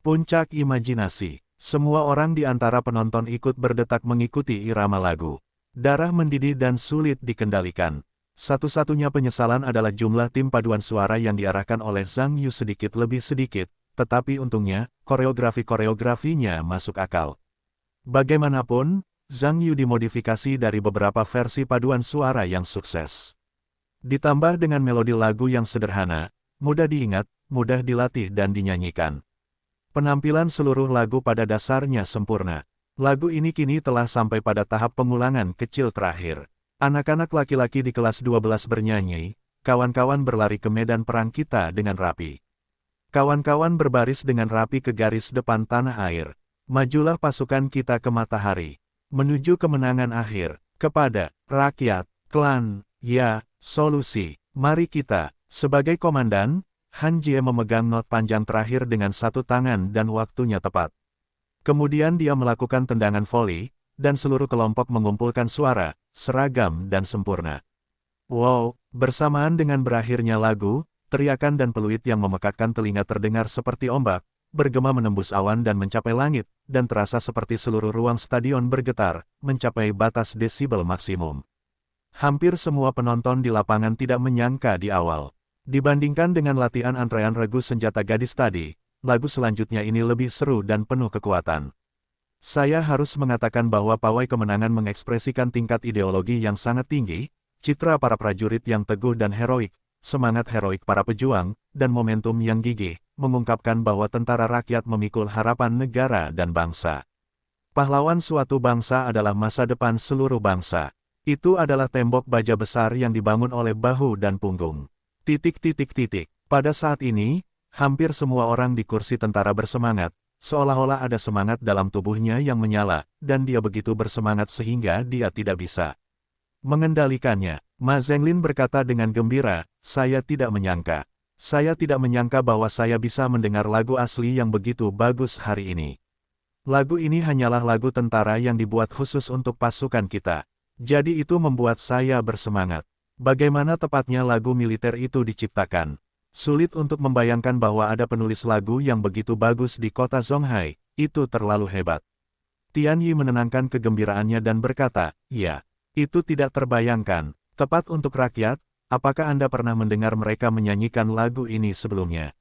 Puncak imajinasi. Semua orang di antara penonton ikut berdetak mengikuti irama lagu. Darah mendidih dan sulit dikendalikan. Satu-satunya penyesalan adalah jumlah tim paduan suara yang diarahkan oleh Zhang Yu sedikit lebih sedikit, tetapi untungnya, koreografinya masuk akal. Bagaimanapun, Zhang Yu dimodifikasi dari beberapa versi paduan suara yang sukses. Ditambah dengan melodi lagu yang sederhana, mudah diingat, mudah dilatih dan dinyanyikan. Penampilan seluruh lagu pada dasarnya sempurna. Lagu ini kini telah sampai pada tahap pengulangan kecil terakhir. Anak-anak laki-laki di kelas 12 bernyanyi, kawan-kawan berlari ke medan perang kita dengan rapi. Kawan-kawan berbaris dengan rapi ke garis depan tanah air. Majulah pasukan kita ke matahari, menuju kemenangan akhir, kepada rakyat, klan, ya, solusi. Mari kita, sebagai komandan, Han Jie memegang not panjang terakhir dengan satu tangan dan waktunya tepat. Kemudian dia melakukan tendangan voli, dan seluruh kelompok mengumpulkan suara, seragam dan sempurna. Wow, bersamaan dengan berakhirnya lagu, teriakan dan peluit yang memekakkan telinga terdengar seperti ombak, bergema menembus awan dan mencapai langit, dan terasa seperti seluruh ruang stadion bergetar, mencapai batas desibel maksimum. Hampir semua penonton di lapangan tidak menyangka di awal. Dibandingkan dengan latihan antrean regu senjata gadis tadi, lagu selanjutnya ini lebih seru dan penuh kekuatan. Saya harus mengatakan bahwa pawai kemenangan mengekspresikan tingkat ideologi yang sangat tinggi, citra para prajurit yang teguh dan heroik, semangat heroik para pejuang, dan momentum yang gigih, mengungkapkan bahwa tentara rakyat memikul harapan negara dan bangsa. Pahlawan suatu bangsa adalah masa depan seluruh bangsa. Itu adalah tembok baja besar yang dibangun oleh bahu dan punggung. Pada saat ini, hampir semua orang di kursi tentara bersemangat, seolah-olah ada semangat dalam tubuhnya yang menyala, dan dia begitu bersemangat sehingga dia tidak bisa mengendalikannya. Ma Zhenglin berkata dengan gembira, saya tidak menyangka. Saya tidak menyangka bahwa saya bisa mendengar lagu asli yang begitu bagus hari ini. Lagu ini hanyalah lagu tentara yang dibuat khusus untuk pasukan kita. Jadi itu membuat saya bersemangat. Bagaimana tepatnya lagu militer itu diciptakan? Sulit untuk membayangkan bahwa ada penulis lagu yang begitu bagus di kota Zonghai, itu terlalu hebat. Tian Yi menenangkan kegembiraannya dan berkata, ya, itu tidak terbayangkan, tepat untuk rakyat. Apakah Anda pernah mendengar mereka menyanyikan lagu ini sebelumnya?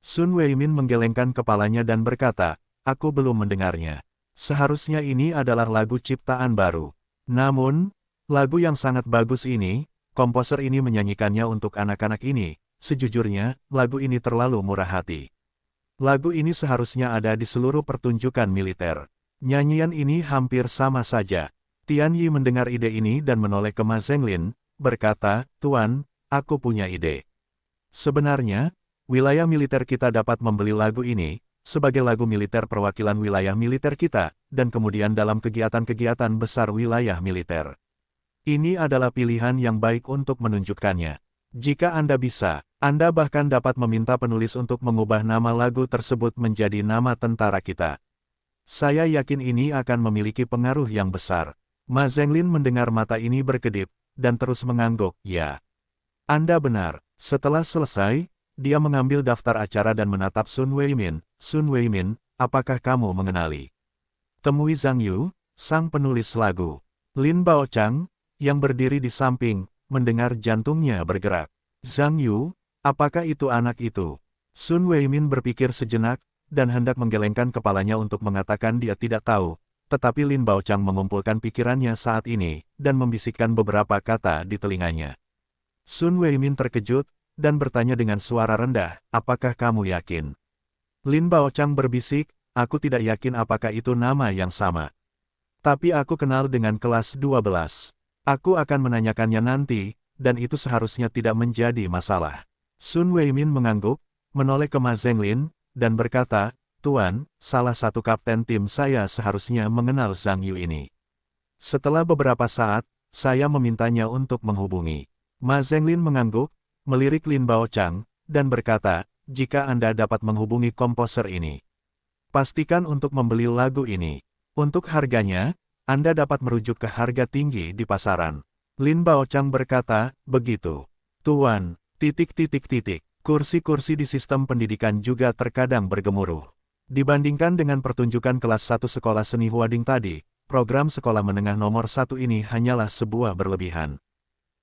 Sun Weimin menggelengkan kepalanya dan berkata, aku belum mendengarnya. Seharusnya ini adalah lagu ciptaan baru. Namun, lagu yang sangat bagus ini, komposer ini menyanyikannya untuk anak-anak ini. Sejujurnya, lagu ini terlalu murah hati. Lagu ini seharusnya ada di seluruh pertunjukan militer. Nyanyian ini hampir sama saja. Tian Yi mendengar ide ini dan menoleh ke Ma Zhenglin, berkata, Tuan, aku punya ide. Sebenarnya, wilayah militer kita dapat membeli lagu ini, sebagai lagu militer perwakilan wilayah militer kita, dan kemudian dalam kegiatan-kegiatan besar wilayah militer. Ini adalah pilihan yang baik untuk menunjukkannya. Jika Anda bisa, Anda bahkan dapat meminta penulis untuk mengubah nama lagu tersebut menjadi nama tentara kita. Saya yakin ini akan memiliki pengaruh yang besar. Ma Zhenglin mendengar mata ini berkedip, dan terus mengangguk, ya. Anda benar. Setelah selesai, dia mengambil daftar acara dan menatap Sun Weimin. Sun Weimin, apakah kamu mengenali? Temui Zhang Yu, sang penulis lagu. Lin Baochang, yang berdiri di samping, mendengar jantungnya bergerak. Zhang Yu, apakah itu anak itu? Sun Weimin berpikir sejenak, dan hendak menggelengkan kepalanya untuk mengatakan dia tidak tahu. Tetapi Lin Baochang mengumpulkan pikirannya saat ini, dan membisikkan beberapa kata di telinganya. Sun Weimin terkejut, dan bertanya dengan suara rendah, apakah kamu yakin? Lin Baochang berbisik, aku tidak yakin apakah itu nama yang sama. Tapi aku kenal dengan kelas 12. Aku akan menanyakannya nanti, dan itu seharusnya tidak menjadi masalah. Sun Weimin mengangguk, menoleh ke Ma Zhenglin, dan berkata, Tuan, salah satu kapten tim saya seharusnya mengenal Zhang Yu ini. Setelah beberapa saat, saya memintanya untuk menghubungi. Ma Zhenglin mengangguk, melirik Lin Baochang, dan berkata, jika Anda dapat menghubungi komposer ini, pastikan untuk membeli lagu ini. Untuk harganya, Anda dapat merujuk ke harga tinggi di pasaran. Lin Baochang berkata, begitu. Tuan, kursi-kursi di sistem pendidikan juga terkadang bergemuruh. Dibandingkan dengan pertunjukan kelas 1 sekolah seni Huading tadi, program sekolah menengah nomor 1 ini hanyalah sebuah berlebihan.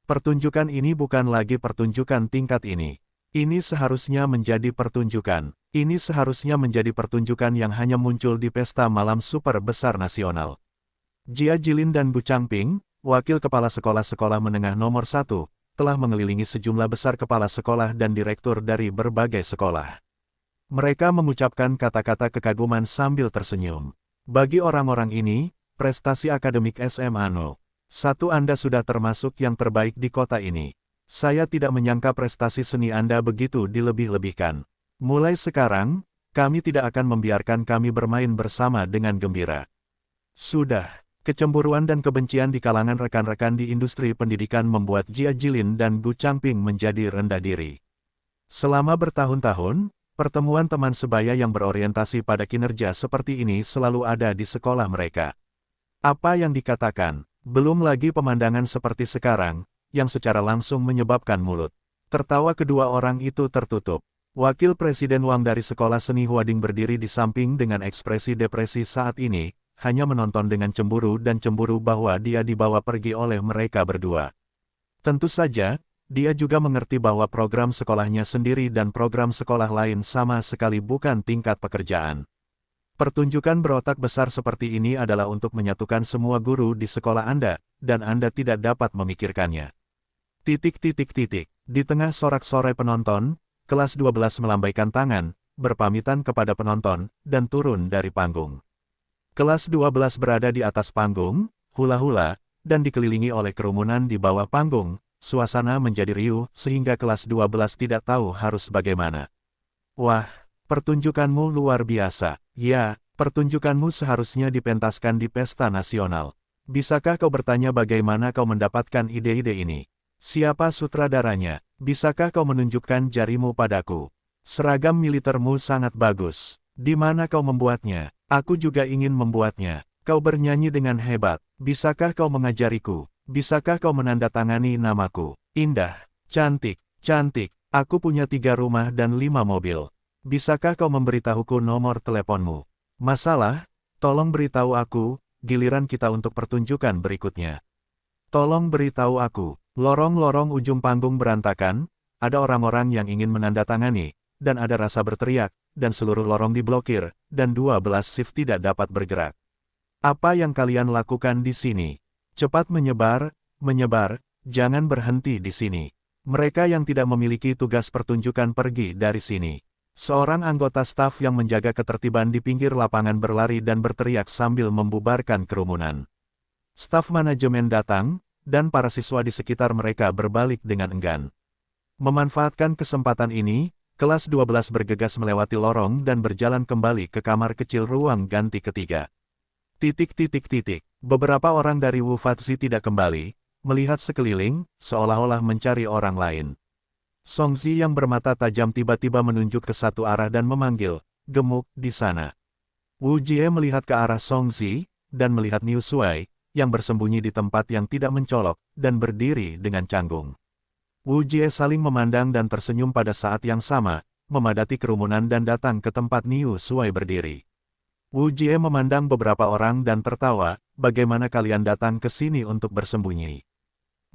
Pertunjukan ini bukan lagi pertunjukan tingkat ini. Ini seharusnya menjadi pertunjukan. Ini seharusnya menjadi pertunjukan yang hanya muncul di pesta malam super besar nasional. Jia Jilin dan Bu Changping, wakil kepala sekolah-sekolah menengah nomor 1, telah mengelilingi sejumlah besar kepala sekolah dan direktur dari berbagai sekolah. Mereka mengucapkan kata-kata kekaguman sambil tersenyum. Bagi orang-orang ini, prestasi akademik SMA 01 Anda sudah termasuk yang terbaik di kota ini. Saya tidak menyangka prestasi seni Anda begitu dilebih-lebihkan. Mulai sekarang, kami tidak akan membiarkan kami bermain bersama dengan gembira. Sudah, kecemburuan dan kebencian di kalangan rekan-rekan di industri pendidikan membuat Jia Jilin dan Gu Changping menjadi rendah diri. Selama bertahun-tahun, pertemuan teman sebaya yang berorientasi pada kinerja seperti ini selalu ada di sekolah mereka. Apa yang dikatakan, belum lagi pemandangan seperti sekarang, yang secara langsung menyebabkan mulut tertawa kedua orang itu tertutup. Wakil Presiden Wang dari Sekolah Seni Huading berdiri di samping dengan ekspresi depresi saat ini, hanya menonton dengan cemburu dan cemburu bahwa dia dibawa pergi oleh mereka berdua. Tentu saja, dia juga mengerti bahwa program sekolahnya sendiri dan program sekolah lain sama sekali bukan tingkat pekerjaan. Pertunjukan berotak besar seperti ini adalah untuk menyatukan semua guru di sekolah Anda, dan Anda tidak dapat memikirkannya. Di tengah sorak-sorai penonton, kelas 12 melambaikan tangan, berpamitan kepada penonton, dan turun dari panggung. Kelas 12 berada di atas panggung, hula-hula, dan dikelilingi oleh kerumunan di bawah panggung. Suasana menjadi riuh, sehingga kelas 12 tidak tahu harus bagaimana. Wah, pertunjukanmu luar biasa. Ya, pertunjukanmu seharusnya dipentaskan di pesta nasional. Bisakah kau bertanya bagaimana kau mendapatkan ide-ide ini? Siapa sutradaranya? Bisakah kau menunjukkan jarimu padaku? Seragam militermu sangat bagus. Di mana kau membuatnya? Aku juga ingin membuatnya. Kau bernyanyi dengan hebat. Bisakah kau mengajariku? Bisakah kau menandatangani namaku? Indah, cantik, cantik. Aku punya 3 rumah dan 5 mobil. Bisakah kau memberitahuku nomor teleponmu? Masalah? Tolong beritahu aku, giliran kita untuk pertunjukan berikutnya. Tolong beritahu aku. Lorong-lorong ujung panggung berantakan, ada orang-orang yang ingin menandatangani, dan ada rasa berteriak, dan seluruh lorong diblokir, dan 12 shift tidak dapat bergerak. Apa yang kalian lakukan di sini? Cepat menyebar, jangan berhenti di sini. Mereka yang tidak memiliki tugas pertunjukan pergi dari sini. Seorang anggota staf yang menjaga ketertiban di pinggir lapangan berlari dan berteriak sambil membubarkan kerumunan. Staf manajemen datang, dan para siswa di sekitar mereka berbalik dengan enggan. Memanfaatkan kesempatan ini, kelas 12 bergegas melewati lorong dan berjalan kembali ke kamar kecil ruang ganti ketiga. Beberapa orang dari Wu Fatsi tidak kembali, melihat sekeliling, seolah-olah mencari orang lain. Songzi yang bermata tajam tiba-tiba menunjuk ke satu arah dan memanggil, gemuk, di sana. Wu Jie melihat ke arah Songzi, dan melihat Niu Shuai, yang bersembunyi di tempat yang tidak mencolok, dan berdiri dengan canggung. Wu Jie saling memandang dan tersenyum pada saat yang sama, memadati kerumunan dan datang ke tempat Niu Shuai berdiri. Wu Jie memandang beberapa orang dan tertawa, bagaimana kalian datang ke sini untuk bersembunyi?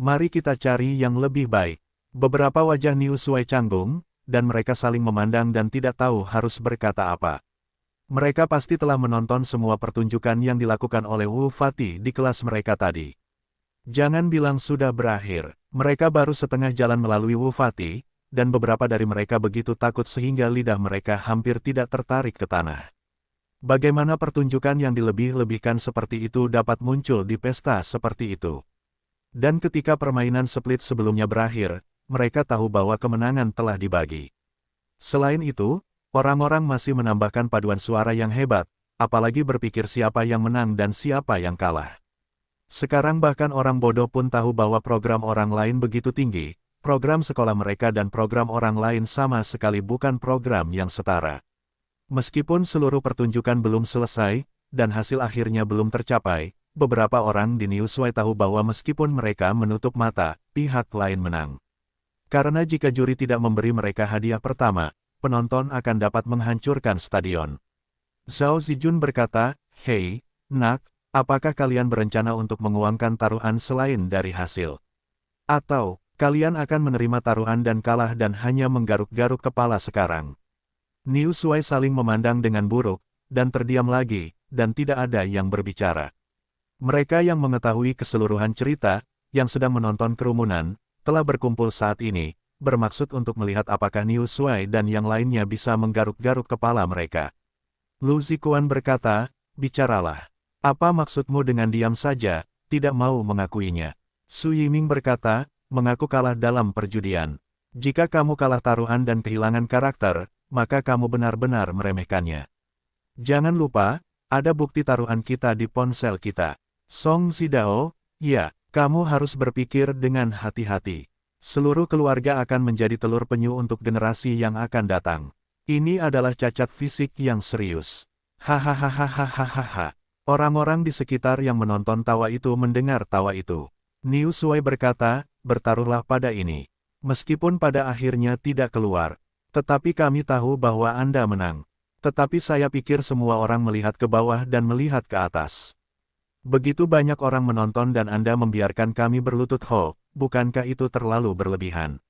Mari kita cari yang lebih baik. Beberapa wajah Niu Shuai canggung, dan mereka saling memandang dan tidak tahu harus berkata apa. Mereka pasti telah menonton semua pertunjukan yang dilakukan oleh Wu Fati di kelas mereka tadi. Jangan bilang sudah berakhir. Mereka baru setengah jalan melalui Wu Fati, dan beberapa dari mereka begitu takut sehingga lidah mereka hampir tidak tertarik ke tanah. Bagaimana pertunjukan yang dilebih-lebihkan seperti itu dapat muncul di pesta seperti itu? Dan ketika permainan split sebelumnya berakhir, mereka tahu bahwa kemenangan telah dibagi. Selain itu, orang-orang masih menambahkan paduan suara yang hebat, apalagi berpikir siapa yang menang dan siapa yang kalah. Sekarang bahkan orang bodoh pun tahu bahwa program orang lain begitu tinggi, program sekolah mereka dan program orang lain sama sekali bukan program yang setara. Meskipun seluruh pertunjukan belum selesai, dan hasil akhirnya belum tercapai, beberapa orang di New Shuai tahu bahwa meskipun mereka menutup mata, pihak lain menang. Karena jika juri tidak memberi mereka hadiah pertama, penonton akan dapat menghancurkan stadion. Zhao Zijun berkata, "Hei, nak, apakah kalian berencana untuk menguangkan taruhan selain dari hasil? Atau, kalian akan menerima taruhan dan kalah dan hanya menggaruk-garuk kepala sekarang?" New Shuai saling memandang dengan buruk, dan terdiam lagi, dan tidak ada yang berbicara. Mereka yang mengetahui keseluruhan cerita, yang sedang menonton kerumunan, telah berkumpul saat ini, bermaksud untuk melihat apakah New Shuai dan yang lainnya bisa menggaruk-garuk kepala mereka. Lu Zikuan berkata, "Bicaralah. Apa maksudmu dengan diam saja, tidak mau mengakuinya?" Su Yiming berkata, "Mengaku kalah dalam perjudian. Jika kamu kalah taruhan dan kehilangan karakter, maka kamu benar-benar meremehkannya. Jangan lupa, ada bukti taruhan kita di ponsel kita." Song Zidao, "Ya, kamu harus berpikir dengan hati-hati. Seluruh keluarga akan menjadi telur penyu untuk generasi yang akan datang. Ini adalah cacat fisik yang serius." Hahaha. Orang-orang di sekitar yang menonton tawa itu mendengar tawa itu. New Shuai berkata, "Bertaruhlah pada ini. Meskipun pada akhirnya tidak keluar. Tetapi kami tahu bahwa Anda menang. Tetapi saya pikir semua orang melihat ke bawah dan melihat ke atas. Begitu banyak orang menonton dan Anda membiarkan kami berlutut ho, bukankah itu terlalu berlebihan?"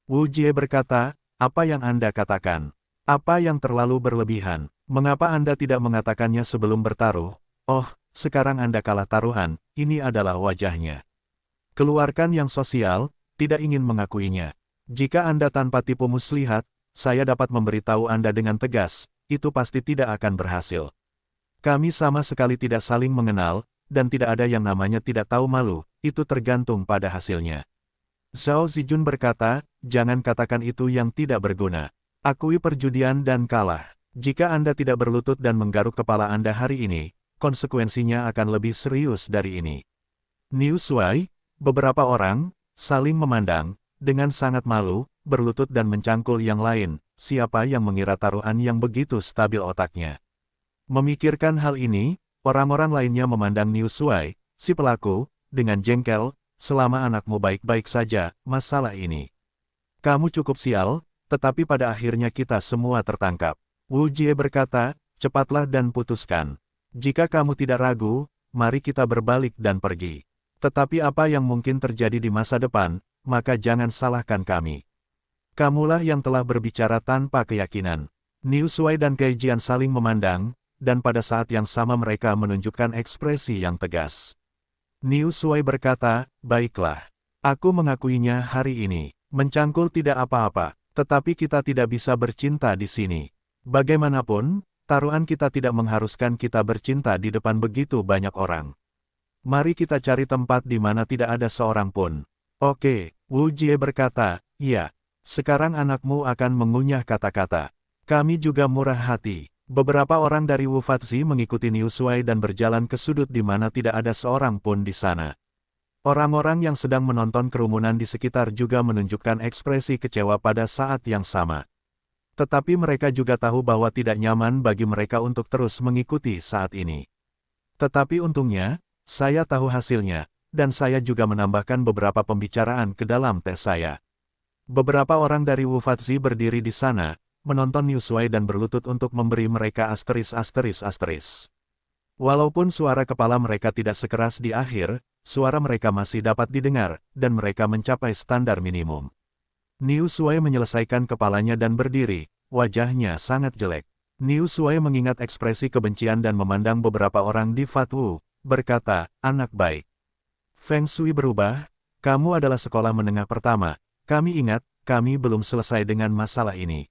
Wu Jie berkata, "Apa yang Anda katakan? Apa yang terlalu berlebihan? Mengapa Anda tidak mengatakannya sebelum bertaruh? Oh, sekarang Anda kalah taruhan, ini adalah wajahnya. Keluarkan yang sosial, tidak ingin mengakuinya. Jika Anda tanpa tipu muslihat, saya dapat memberitahu Anda dengan tegas, itu pasti tidak akan berhasil. Kami sama sekali tidak saling mengenal, dan tidak ada yang namanya tidak tahu malu, itu tergantung pada hasilnya." Zhao Zijun berkata, "Jangan katakan itu yang tidak berguna. Akui perjudian dan kalah. Jika Anda tidak berlutut dan menggaruk kepala Anda hari ini, konsekuensinya akan lebih serius dari ini." New Shuai, beberapa orang, saling memandang, dengan sangat malu, berlutut dan mencangkul yang lain, siapa yang mengira taruhan yang begitu stabil otaknya. Memikirkan hal ini, orang-orang lainnya memandang New Shuai, si pelaku, dengan jengkel, "Selama anakmu baik-baik saja, masalah ini. Kamu cukup sial, tetapi pada akhirnya kita semua tertangkap." Wu Jie berkata, "Cepatlah dan putuskan. Jika kamu tidak ragu, mari kita berbalik dan pergi. Tetapi apa yang mungkin terjadi di masa depan, maka jangan salahkan kami. Kamulah yang telah berbicara tanpa keyakinan." New Shuai dan Cai Jian saling memandang, dan pada saat yang sama mereka menunjukkan ekspresi yang tegas. New Shuai berkata, "Baiklah. Aku mengakuinya hari ini. Mencangkul tidak apa-apa, tetapi kita tidak bisa bercinta di sini. Bagaimanapun, taruhan kita tidak mengharuskan kita bercinta di depan begitu banyak orang. Mari kita cari tempat di mana tidak ada seorang pun." "Oke," Wu Jie berkata, "Iya. Sekarang anakmu akan mengunyah kata-kata. Kami juga murah hati." Beberapa orang dari Wu Fatzi mengikuti New Shuai dan berjalan ke sudut di mana tidak ada seorang pun di sana. Orang-orang yang sedang menonton kerumunan di sekitar juga menunjukkan ekspresi kecewa pada saat yang sama. Tetapi mereka juga tahu bahwa tidak nyaman bagi mereka untuk terus mengikuti saat ini. Tetapi untungnya, saya tahu hasilnya, dan saya juga menambahkan beberapa pembicaraan ke dalam tes saya. Beberapa orang dari Wu Fatzi berdiri di sana, menonton New Shuai dan berlutut untuk memberi mereka asteris. Walaupun suara kepala mereka tidak sekeras di akhir, suara mereka masih dapat didengar, dan mereka mencapai standar minimum. New Shuai menyelesaikan kepalanya dan berdiri, wajahnya sangat jelek. New Shuai mengingat ekspresi kebencian dan memandang beberapa orang di Fatwu, berkata, "Anak baik. Feng Shui berubah, kamu adalah sekolah menengah pertama, kami ingat, kami belum selesai dengan masalah ini.